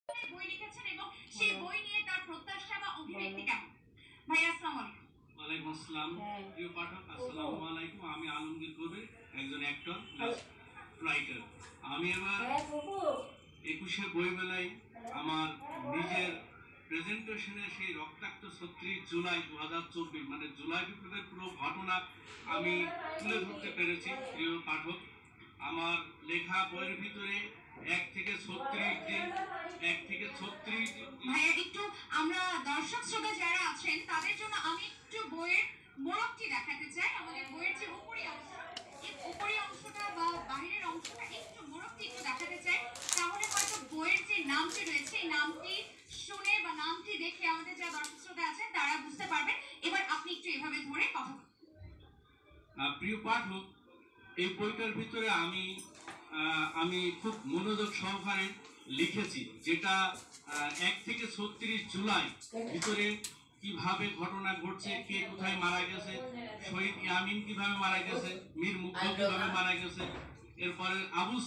বই লিখেছেন এবং সেই বই নিয়ে তার প্রত্যাশা বা অভিব্যক্তি কেমন? ভাইয়া আসসালামু আলাইকুম। ওয়ালাইকুম আসসালাম। প্রিয় পাঠক, আসসালামু আলাইকুম। আমি আলমগীর কবির, একজন অ্যাক্টর প্লাস রাইটার। আমি এবার 21শে বইমেলায় আমার নিজের প্রেজেন্টেশনে সেই রক্তাক্ত 36 জুলাই 2024 মানে জুলাই বিপ্লবের পুরো ঘটনা আমি তুলে ধরতে পেরেছি। প্রিয় পাঠক, আমার লেখা বইয়ের ভিতরে 1 থেকে 36 দিন ভাইয়া একটু আমরা দর্শক শ্রোতা যারা আছেন তাদের জন্য আমি একটু বইয়ের মোড়কটি দেখাতে চাই। আমাদের বইয়ের যে উপরি অংশ, এই উপরি অংশটা বা বাহিরের অংশটা একটু মোড়কটি একটু দেখাতে চাই। তাহলে হয়তো বইয়ের যে নামটি রয়েছে এই নামটি শুনে বা নামটি দেখে আমাদের যারা দর্শক শ্রোতা আছেন তারা বুঝতে পারবেন। এবার আপনি একটু এভাবে ধরে কথা বলুন। প্রিয় পাঠক, এই বইটার ভিতরে আমি খুব মনোযোগ সহকারে লিখেছি, যেটা 1 থেকে 36 জুলাই ভিতরে কিভাবে ঘটনা ঘটছে, কে কোথায় মারা গেছে, শহীদ ইয়ামিন কিভাবে মারা গেছে, মীর মুগ্ধ কিভাবে মারা গেছে, এরপরে আবু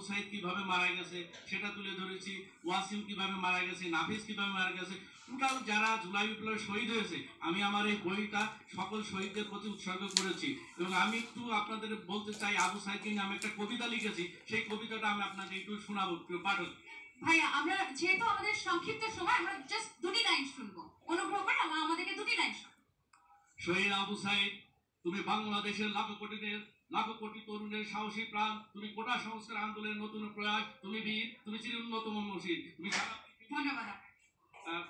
সাইদ কিভাবে মারা গেছে সেটা তুলে ধরেছি, ওয়াসিম কিভাবে মারা গেছে, নাফিস কিভাবে মারা গেছে, টোটাল যারা জুলাই বিপ্লবে শহীদ হয়েছে আমি আমার এই বইটা সকল শহীদদের প্রতি উৎসর্গ করেছি। এবং আমি একটু আপনাদের বলতে চাই, আবু সাইদকে নিয়ে আমি একটা কবিতা লিখেছি, সেই কবিতাটা আমি আপনাদের একটু শোনাবো প্রিয় পাঠক। ভাইয়া আমরা যেহেতু আমাদের সংক্ষিপ্ত সময় আমরা জাস্ট দুটি লাইন শুনবো, অনুগ্রহ করে আমাদেরকে দুটি লাইন শুনুন। শহীদ আবু সাইদ, তুমি বাংলাদেশের লাখো কোটি তরুণের সাহসী প্রাণ, তুমি কোটা সংস্কার আন্দোলনের নতুন প্রয়াস, তুমি বীর, তুমি চিরন্যতম মসজিদ, তুমি ধন্যবাদ।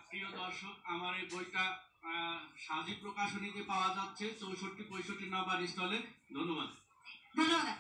প্রিয় দর্শক, আমার এই বইটা সাজি প্রকাশনীতে পাওয়া যাচ্ছে 64-65 নাম্বার স্টলে। ধন্যবাদ। ধন্যবাদ।